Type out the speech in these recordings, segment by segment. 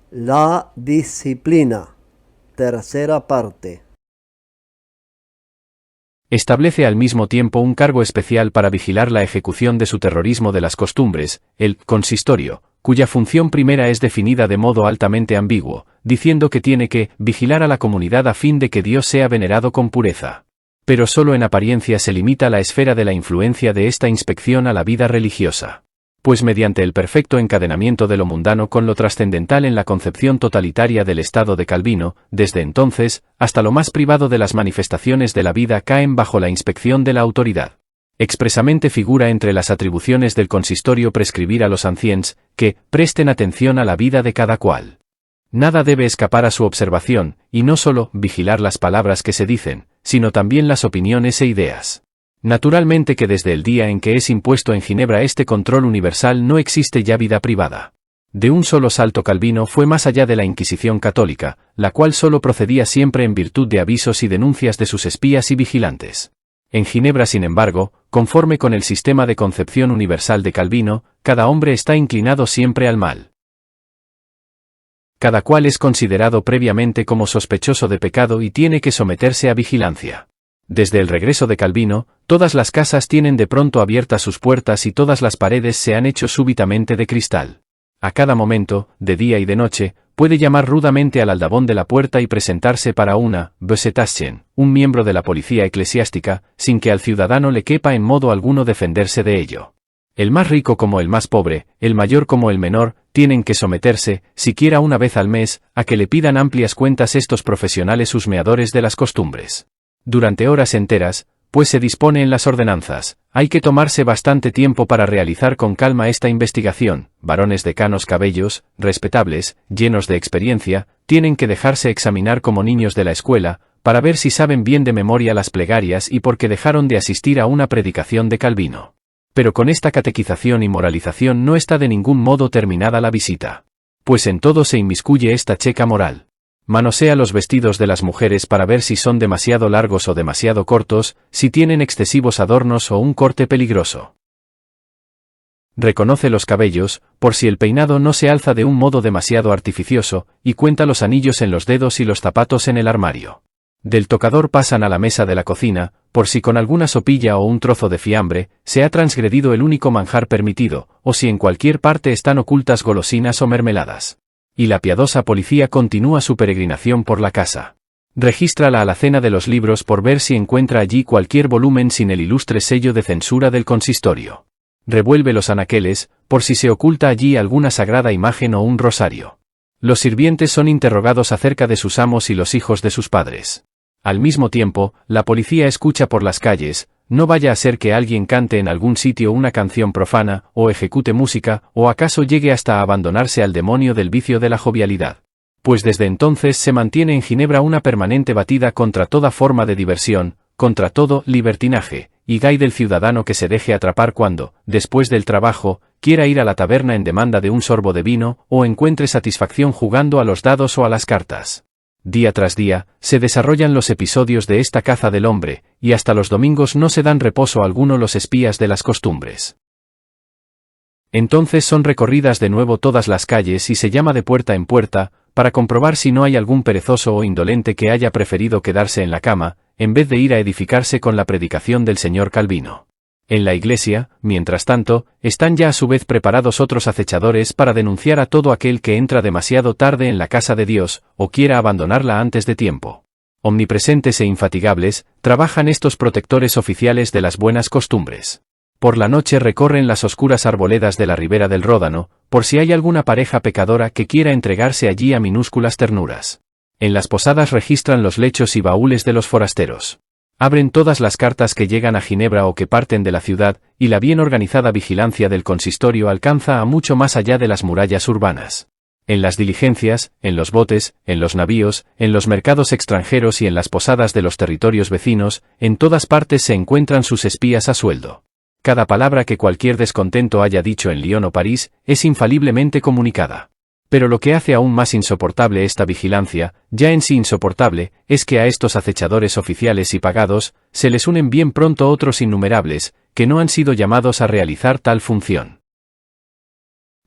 La disciplina. Tercera parte. Establece al mismo tiempo un cargo especial para vigilar la ejecución de su terrorismo de las costumbres, el consistorio, cuya función primera es definida de modo altamente ambiguo, diciendo que tiene que vigilar a la comunidad a fin de que Dios sea venerado con pureza. Pero solo en apariencia se limita la esfera de la influencia de esta inspección a la vida religiosa. Pues mediante el perfecto encadenamiento de lo mundano con lo trascendental en la concepción totalitaria del Estado de Calvino, desde entonces, hasta lo más privado de las manifestaciones de la vida caen bajo la inspección de la autoridad. Expresamente figura entre las atribuciones del consistorio prescribir a los anciens, que presten atención a la vida de cada cual. Nada debe escapar a su observación, y no solo vigilar las palabras que se dicen, sino también las opiniones e ideas. Naturalmente que desde el día en que es impuesto en Ginebra este control universal no existe ya vida privada. De un solo salto Calvino fue más allá de la Inquisición católica, la cual solo procedía siempre en virtud de avisos y denuncias de sus espías y vigilantes. En Ginebra, sin embargo, conforme con el sistema de concepción universal de Calvino, cada hombre está inclinado siempre al mal. Cada cual es considerado previamente como sospechoso de pecado y tiene que someterse a vigilancia. Desde el regreso de Calvino, todas las casas tienen de pronto abiertas sus puertas y todas las paredes se han hecho súbitamente de cristal. A cada momento, de día y de noche, puede llamar rudamente al aldabón de la puerta y presentarse para una Besetation, un miembro de la policía eclesiástica, sin que al ciudadano le quepa en modo alguno defenderse de ello. El más rico como el más pobre, el mayor como el menor, tienen que someterse, siquiera una vez al mes, a que le pidan amplias cuentas estos profesionales husmeadores de las costumbres. Durante horas enteras, pues se dispone en las ordenanzas, hay que tomarse bastante tiempo para realizar con calma esta investigación. Varones de canos cabellos, respetables, llenos de experiencia, tienen que dejarse examinar como niños de la escuela, para ver si saben bien de memoria las plegarias y porque dejaron de asistir a una predicación de Calvino. Pero con esta catequización y moralización no está de ningún modo terminada la visita. Pues en todo se inmiscuye esta checa moral. Manosea los vestidos de las mujeres para ver si son demasiado largos o demasiado cortos, si tienen excesivos adornos o un corte peligroso. Reconoce los cabellos, por si el peinado no se alza de un modo demasiado artificioso, y cuenta los anillos en los dedos y los zapatos en el armario. Del tocador pasan a la mesa de la cocina, por si con alguna sopilla o un trozo de fiambre, se ha transgredido el único manjar permitido, o si en cualquier parte están ocultas golosinas o mermeladas. Y la piadosa policía continúa su peregrinación por la casa. Registra la alacena de los libros por ver si encuentra allí cualquier volumen sin el ilustre sello de censura del consistorio. Revuelve los anaqueles, por si se oculta allí alguna sagrada imagen o un rosario. Los sirvientes son interrogados acerca de sus amos y los hijos de sus padres. Al mismo tiempo, la policía escucha por las calles, no vaya a ser que alguien cante en algún sitio una canción profana, o ejecute música, o acaso llegue hasta a abandonarse al demonio del vicio de la jovialidad. Pues desde entonces se mantiene en Ginebra una permanente batida contra toda forma de diversión, contra todo libertinaje, y gay del ciudadano que se deje atrapar cuando, después del trabajo, quiera ir a la taberna en demanda de un sorbo de vino, o encuentre satisfacción jugando a los dados o a las cartas. Día tras día, se desarrollan los episodios de esta caza del hombre, y hasta los domingos no se dan reposo alguno los espías de las costumbres. Entonces son recorridas de nuevo todas las calles y se llama de puerta en puerta, para comprobar si no hay algún perezoso o indolente que haya preferido quedarse en la cama, en vez de ir a edificarse con la predicación del señor Calvino. En la iglesia, mientras tanto, están ya a su vez preparados otros acechadores para denunciar a todo aquel que entra demasiado tarde en la casa de Dios, o quiera abandonarla antes de tiempo. Omnipresentes e infatigables, trabajan estos protectores oficiales de las buenas costumbres. Por la noche recorren las oscuras arboledas de la ribera del Ródano, por si hay alguna pareja pecadora que quiera entregarse allí a minúsculas ternuras. En las posadas registran los lechos y baúles de los forasteros. Abren todas las cartas que llegan a Ginebra o que parten de la ciudad, y la bien organizada vigilancia del consistorio alcanza a mucho más allá de las murallas urbanas. En las diligencias, en los botes, en los navíos, en los mercados extranjeros y en las posadas de los territorios vecinos, en todas partes se encuentran sus espías a sueldo. Cada palabra que cualquier descontento haya dicho en Lyon o París, es infaliblemente comunicada. Pero lo que hace aún más insoportable esta vigilancia, ya en sí insoportable, es que a estos acechadores oficiales y pagados, se les unen bien pronto otros innumerables, que no han sido llamados a realizar tal función.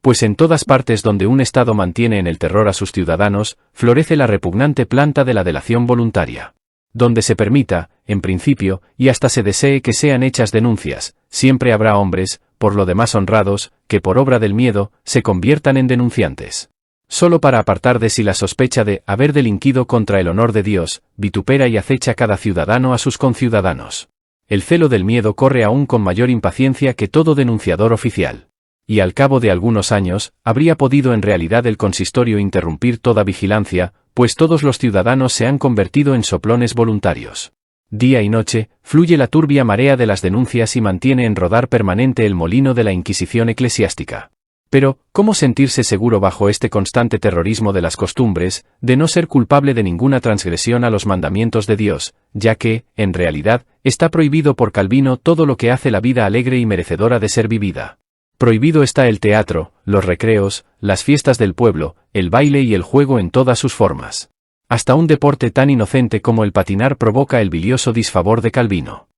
Pues en todas partes donde un Estado mantiene en el terror a sus ciudadanos, florece la repugnante planta de la delación voluntaria. Donde se permita, en principio, y hasta se desee que sean hechas denuncias, siempre habrá hombres, por lo demás honrados, que por obra del miedo, se conviertan en denunciantes. Solo para apartar de sí la sospecha de haber delinquido contra el honor de Dios, vitupera y acecha cada ciudadano a sus conciudadanos. El celo del miedo corre aún con mayor impaciencia que todo denunciador oficial. Y al cabo de algunos años, habría podido en realidad el consistorio interrumpir toda vigilancia, pues todos los ciudadanos se han convertido en soplones voluntarios. Día y noche, fluye la turbia marea de las denuncias y mantiene en rodar permanente el molino de la Inquisición eclesiástica. Pero, ¿cómo sentirse seguro bajo este constante terrorismo de las costumbres, de no ser culpable de ninguna transgresión a los mandamientos de Dios, ya que, en realidad, está prohibido por Calvino todo lo que hace la vida alegre y merecedora de ser vivida? Prohibido está el teatro, los recreos, las fiestas del pueblo, el baile y el juego en todas sus formas. Hasta un deporte tan inocente como el patinar provoca el bilioso disfavor de Calvino.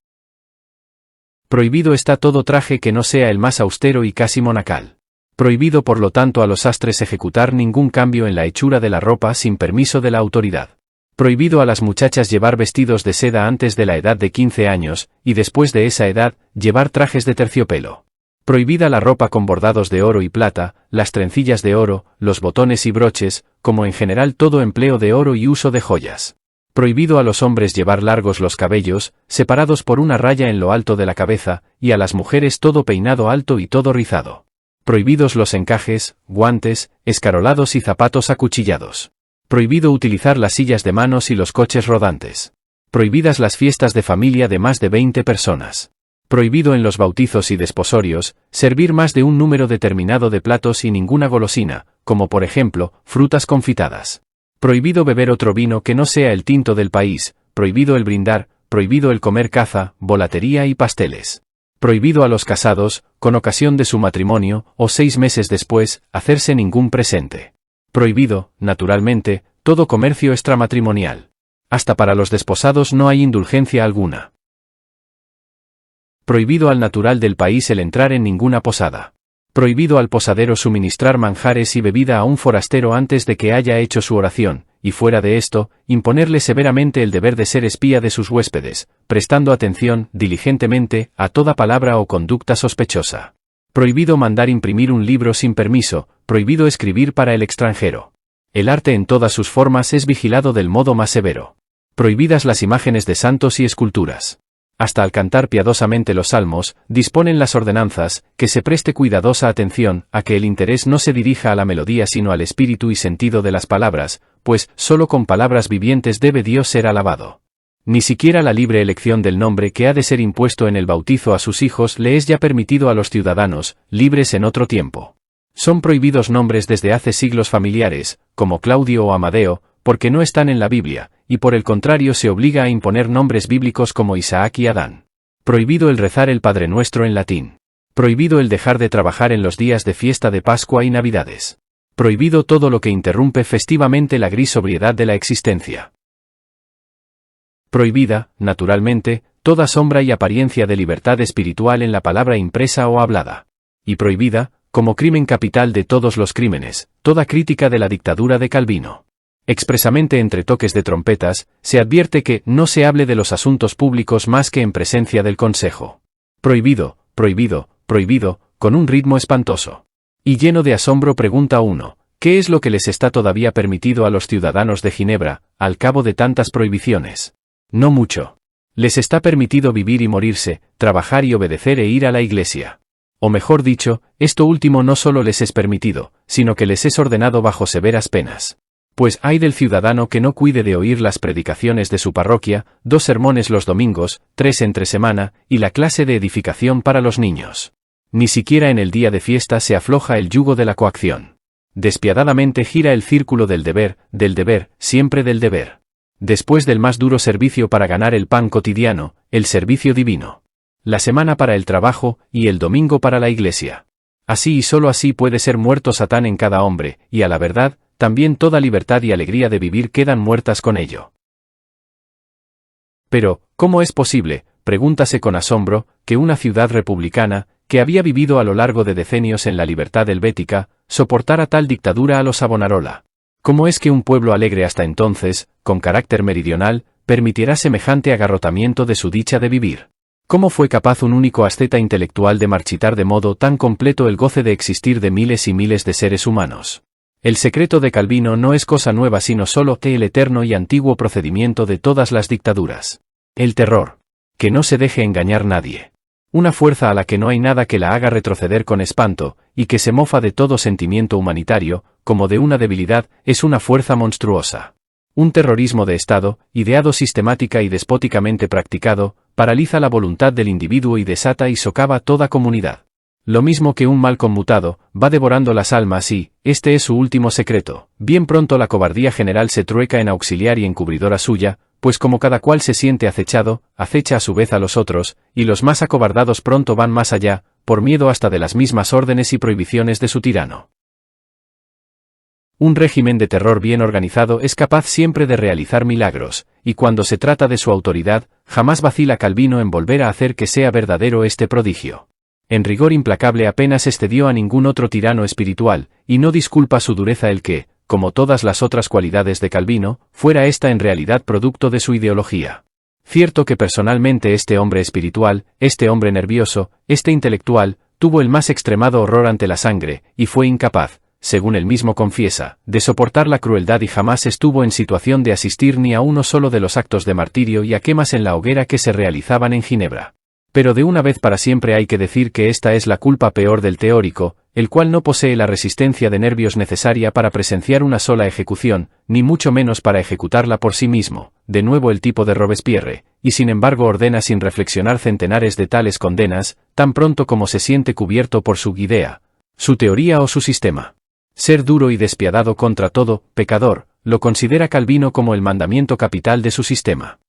Prohibido está todo traje que no sea el más austero y casi monacal. Prohibido por lo tanto a los sastres ejecutar ningún cambio en la hechura de la ropa sin permiso de la autoridad. Prohibido a las muchachas llevar vestidos de seda antes de la edad de 15 años, y después de esa edad, llevar trajes de terciopelo. Prohibida la ropa con bordados de oro y plata, las trencillas de oro, los botones y broches, como en general todo empleo de oro y uso de joyas. Prohibido a los hombres llevar largos los cabellos, separados por una raya en lo alto de la cabeza, y a las mujeres todo peinado alto y todo rizado. Prohibidos los encajes, guantes, escarolados y zapatos acuchillados. Prohibido utilizar las sillas de manos y los coches rodantes. Prohibidas las fiestas de familia de más de 20 personas. Prohibido en los bautizos y desposorios, servir más de un número determinado de platos y ninguna golosina, como por ejemplo, frutas confitadas. Prohibido beber otro vino que no sea el tinto del país, prohibido el brindar, prohibido el comer caza, volatería y pasteles. Prohibido a los casados, con ocasión de su matrimonio, o 6 meses después, hacerse ningún presente. Prohibido, naturalmente, todo comercio extramatrimonial. Hasta para los desposados no hay indulgencia alguna. Prohibido al natural del país el entrar en ninguna posada. Prohibido al posadero suministrar manjares y bebida a un forastero antes de que haya hecho su oración, y fuera de esto, imponerle severamente el deber de ser espía de sus huéspedes, prestando atención, diligentemente, a toda palabra o conducta sospechosa. Prohibido mandar imprimir un libro sin permiso, prohibido escribir para el extranjero. El arte en todas sus formas es vigilado del modo más severo. Prohibidas las imágenes de santos y esculturas. Hasta al cantar piadosamente los salmos, disponen las ordenanzas, que se preste cuidadosa atención a que el interés no se dirija a la melodía sino al espíritu y sentido de las palabras, pues solo con palabras vivientes debe Dios ser alabado. Ni siquiera la libre elección del nombre que ha de ser impuesto en el bautizo a sus hijos le es ya permitido a los ciudadanos, libres en otro tiempo. Son prohibidos nombres desde hace siglos familiares, como Claudio o Amadeo, porque no están en la Biblia, y por el contrario se obliga a imponer nombres bíblicos como Isaac y Adán. Prohibido el rezar el Padre Nuestro en latín. Prohibido el dejar de trabajar en los días de fiesta de Pascua y Navidades. Prohibido todo lo que interrumpe festivamente la gris sobriedad de la existencia. Prohibida, naturalmente, toda sombra y apariencia de libertad espiritual en la palabra impresa o hablada. Y prohibida, como crimen capital de todos los crímenes, toda crítica de la dictadura de Calvino. Expresamente entre toques de trompetas, se advierte que no se hable de los asuntos públicos más que en presencia del Consejo. Prohibido, prohibido, prohibido, con un ritmo espantoso. Y lleno de asombro pregunta uno, ¿qué es lo que les está todavía permitido a los ciudadanos de Ginebra, al cabo de tantas prohibiciones? No mucho. Les está permitido vivir y morirse, trabajar y obedecer e ir a la iglesia. O mejor dicho, esto último no solo les es permitido, sino que les es ordenado bajo severas penas. Pues hay del ciudadano que no cuide de oír las predicaciones de su parroquia, 2 sermones los domingos, 3 entre semana, y la clase de edificación para los niños. Ni siquiera en el día de fiesta se afloja el yugo de la coacción. Despiadadamente gira el círculo del deber, siempre del deber. Después del más duro servicio para ganar el pan cotidiano, el servicio divino. La semana para el trabajo, y el domingo para la iglesia. Así y solo así puede ser muerto Satán en cada hombre, y a la verdad, también toda libertad y alegría de vivir quedan muertas con ello. Pero, ¿cómo es posible, pregúntase con asombro, que una ciudad republicana, que había vivido a lo largo de decenios en la libertad helvética, soportara tal dictadura a los Savonarola. ¿Cómo es que un pueblo alegre hasta entonces, con carácter meridional, permitirá semejante agarrotamiento de su dicha de vivir? ¿Cómo fue capaz un único asceta intelectual de marchitar de modo tan completo el goce de existir de miles y miles de seres humanos? El secreto de Calvino no es cosa nueva sino solo que el eterno y antiguo procedimiento de todas las dictaduras. El terror. Que no se deje engañar nadie. Una fuerza a la que no hay nada que la haga retroceder con espanto, y que se mofa de todo sentimiento humanitario, como de una debilidad, es una fuerza monstruosa. Un terrorismo de Estado, ideado sistemática y despóticamente practicado, paraliza la voluntad del individuo y desata y socava toda comunidad. Lo mismo que un mal conmutado, va devorando las almas y, este es su último secreto, bien pronto la cobardía general se trueca en auxiliar y encubridora suya, pues como cada cual se siente acechado, acecha a su vez a los otros, y los más acobardados pronto van más allá, por miedo hasta de las mismas órdenes y prohibiciones de su tirano. Un régimen de terror bien organizado es capaz siempre de realizar milagros, y cuando se trata de su autoridad, jamás vacila Calvino en volver a hacer que sea verdadero este prodigio. En rigor implacable apenas excedió a ningún otro tirano espiritual, y no disculpa su dureza el que, como todas las otras cualidades de Calvino, fuera esta en realidad producto de su ideología. Cierto que personalmente este hombre espiritual, este hombre nervioso, este intelectual, tuvo el más extremado horror ante la sangre, y fue incapaz, según él mismo confiesa, de soportar la crueldad y jamás estuvo en situación de asistir ni a uno solo de los actos de martirio y a quemas en la hoguera que se realizaban en Ginebra. Pero de una vez para siempre hay que decir que esta es la culpa peor del teórico, el cual no posee la resistencia de nervios necesaria para presenciar una sola ejecución, ni mucho menos para ejecutarla por sí mismo, de nuevo el tipo de Robespierre, y sin embargo ordena sin reflexionar centenares de tales condenas, tan pronto como se siente cubierto por su idea, su teoría o su sistema. Ser duro y despiadado contra todo pecador, lo considera Calvino como el mandamiento capital de su sistema.